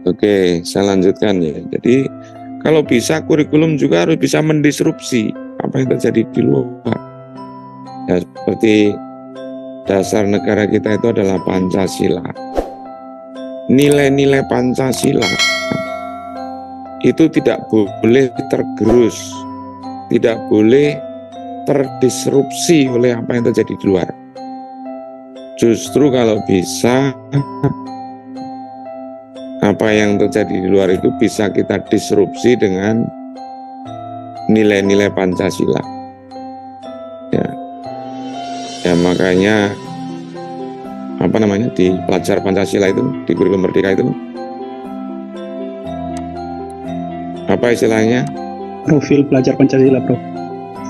Oke, saya lanjutkan ya. Jadi kalau bisa kurikulum juga harus bisa mendisrupsi apa yang terjadi di luar. Ya, seperti dasar negara kita itu adalah Pancasila. Nilai-nilai Pancasila itu tidak boleh tergerus, tidak boleh terdisrupsi oleh apa yang terjadi di luar. Justru kalau bisa apa yang terjadi di luar itu bisa kita disrupsi dengan nilai-nilai Pancasila. Ya makanya di pelajar Pancasila itu, di kurikulum Merdeka itu apa istilahnya? Profil pelajar Pancasila, Prof.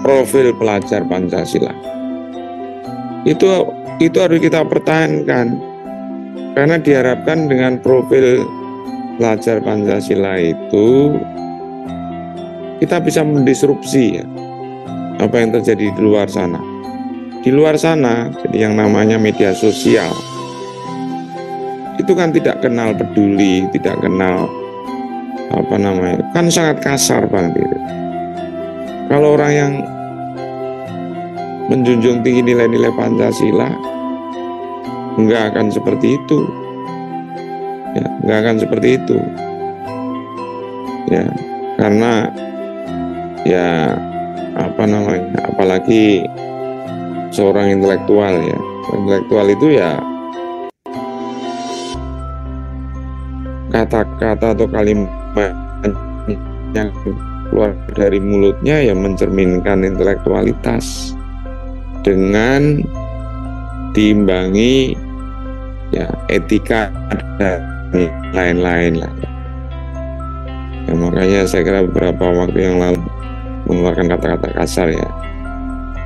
Profil pelajar Pancasila. Itu harus kita pertahankan, karena diharapkan dengan profil pelajar Pancasila itu kita bisa mendisrupsi ya apa yang terjadi di luar sana. Di luar sana, jadi yang namanya media sosial itu kan tidak kenal peduli, tidak kenal kan sangat kasar banget itu. Kalau orang yang menjunjung tinggi nilai-nilai Pancasila enggak akan seperti itu. Ya, enggak akan seperti itu. Ya, karena ya apalagi seorang intelektual ya. Intelektual itu ya kata-kata atau kalimat yang keluar dari mulutnya ya mencerminkan intelektualitas dengan diimbangi ya etika dan lain-lain lah. Ya, makanya saya kira beberapa waktu yang lalu mengeluarkan kata-kata kasar ya.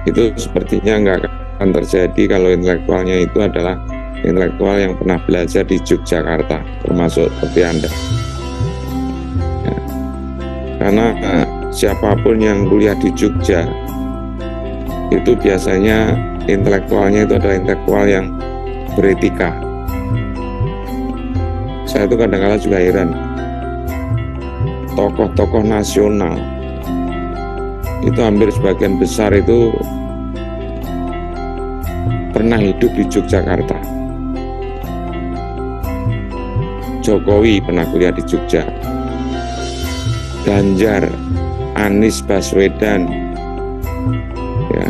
Itu sepertinya nggak akan terjadi kalau intelektualnya itu adalah intelektual yang pernah belajar di Yogyakarta, termasuk seperti Anda. Ya. Karena siapapun yang kuliah di Jogja, itu biasanya intelektualnya itu adalah intelektual yang beretika. Saya itu kadang-kadang juga heran, tokoh-tokoh nasional itu hampir sebagian besar itu pernah hidup di Yogyakarta. Jokowi pernah kuliah di Jogja, Ganjar, Anies Baswedan ya.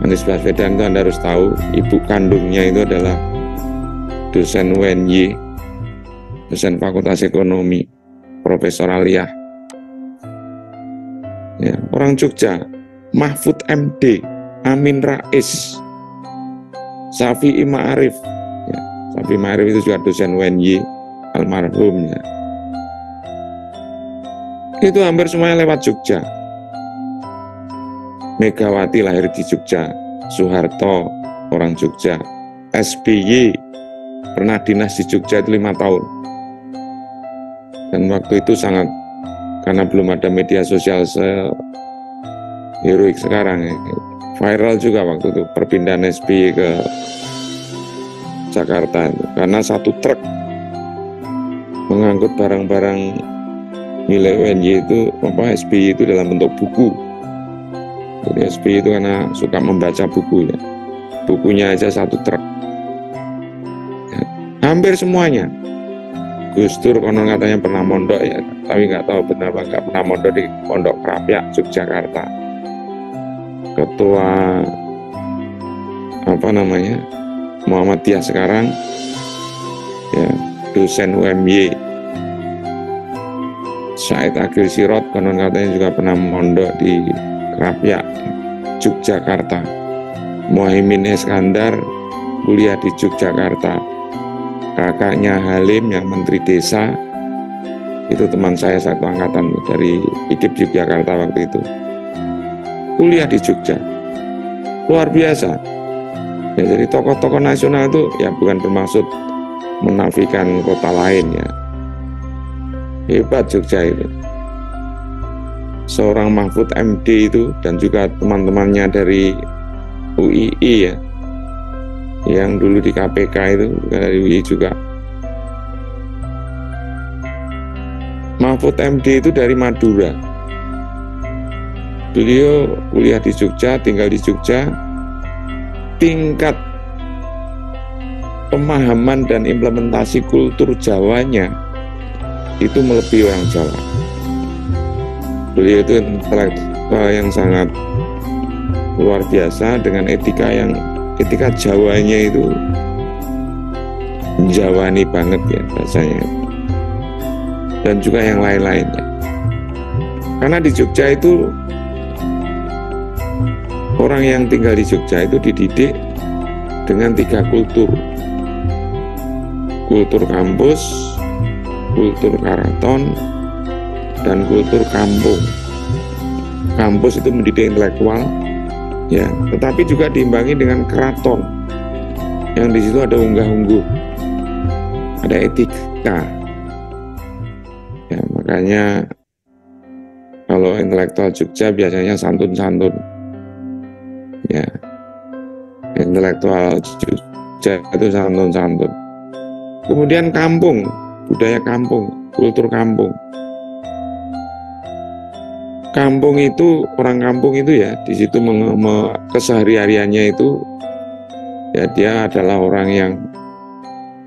Anies Baswedan itu Anda harus tahu, ibu kandungnya itu adalah dosen UNY, dosen Fakultas Ekonomi, Profesor Aliyah ya, orang Jogja. Mahfud MD, Amin Rais, Syafi'i Ma'arif ya. Syafi'i Ma'arif itu juga dosen UNY, almarhumnya. Itu hampir semuanya lewat Jogja. Megawati lahir di Jogja, Soeharto orang Jogja, SBY pernah dinas di Jogja itu 5 tahun. Dan waktu itu sangat, karena belum ada media sosial heroik sekarang ya. Viral juga waktu itu perpindahan SBY ke Jakarta itu. Karena satu truk mengangkut barang-barang milik UNY itu SBY itu dalam bentuk buku. Jadi SBY itu karena suka membaca buku ya, bukunya aja satu truk ya. Hampir semuanya. Gus Dur konon katanya pernah mondok ya, tapi nggak tahu benar apa nggak pernah mondok di Pondok Krapyak, Yogyakarta. Ketua Muhammadiyah sekarang ya, dosen UMY. Said Agil Sirot konon katanya juga pernah mondok di Krapyak, Yogyakarta. Muhaimin Iskandar kuliah di Yogyakarta. Kakaknya Halim yang Menteri Desa itu teman saya satu angkatan dari IKIP Yogyakarta waktu itu, kuliah di Jogja. Luar biasa ya. Jadi tokoh-tokoh nasional itu ya bukan bermaksud menafikan kota lain ya, hebat Jogja itu. Seorang Mahfud MD itu dan juga teman-temannya dari UII ya, yang dulu di KPK itu dari UI juga. Mahfud MD itu dari Madura. Beliau kuliah di Jogja, tinggal di Jogja. Tingkat pemahaman dan implementasi kultur Jawanya itu melebihi orang Jawa. Beliau itu intelektual yang sangat luar biasa dengan etika Jawanya itu Jawani banget ya rasanya. Dan juga yang lain-lainnya. Karena di Jogja itu orang yang tinggal di Jogja itu dididik dengan 3 kultur. Kultur kampus, kultur karaton, dan kultur kampung. Kampus itu mendidik intelektual, ya, tetapi juga diimbangi dengan keraton, yang di situ ada unggah-ungguh, ada etika. Ya, makanya kalau intelektual Jogja biasanya santun-santun. Ya, intelektual Jogja itu santun-santun. Kemudian kampung, budaya kampung, kultur kampung. Kampung itu, orang kampung itu ya, di situ kesehari-hariannya itu, ya dia adalah orang yang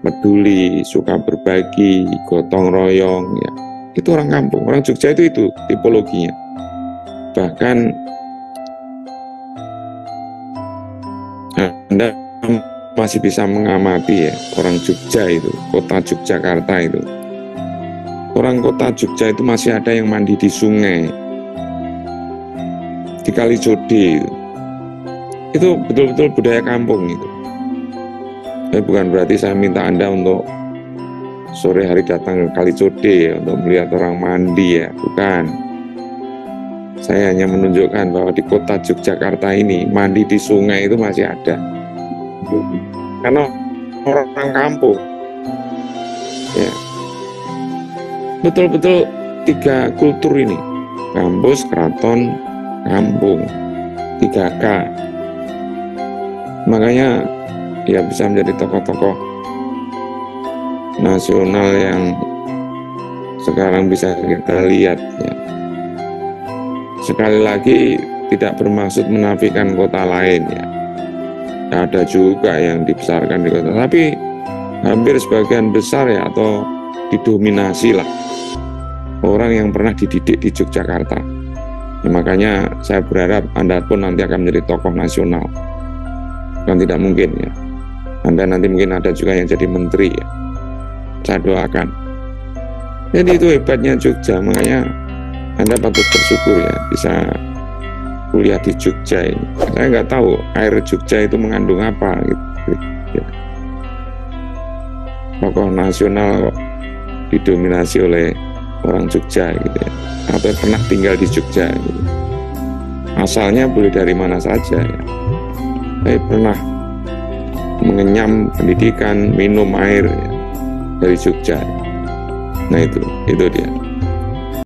peduli, suka berbagi, gotong royong, ya. Itu orang kampung. Orang Jogja itu tipologinya. Bahkan Anda masih bisa mengamati ya orang Jogja itu, kota Yogyakarta itu. Orang kota Jogja itu masih ada yang mandi di sungai, di Kalijode. Itu betul-betul budaya kampung itu. Bukan berarti saya minta Anda untuk sore hari datang ke Kalijode ya, untuk melihat orang mandi ya, bukan. Saya hanya menunjukkan bahwa di kota Yogyakarta ini mandi di sungai itu masih ada. Karena orang kampung, ya, betul-betul 3 kultur ini, kampus, keraton, kampung, 3K. Makanya ya bisa menjadi tokoh-tokoh nasional yang sekarang bisa kita lihat ya. Sekali lagi tidak bermaksud menafikan kota lain ya. Ada juga yang dibesarkan di kota, tapi hampir sebagian besar ya, atau didominasi lah orang yang pernah dididik di Yogyakarta. Ya, makanya saya berharap Anda pun nanti akan menjadi tokoh nasional. Kan tidak mungkin ya. Anda nanti mungkin ada juga yang jadi menteri ya. Saya doakan. Jadi itu hebatnya Jogja, makanya Anda patut bersyukur ya bisa kuliah di Jogja ini. Saya nggak tahu air Jogja itu mengandung apa gitu. Ya. Tokoh nasional kok didominasi oleh orang Jogja gitu ya. Atau pernah tinggal di Jogja gitu. Asalnya boleh dari mana saja ya. Saya pernah mengenyam pendidikan, minum air ya, dari Jogja. Nah itu dia.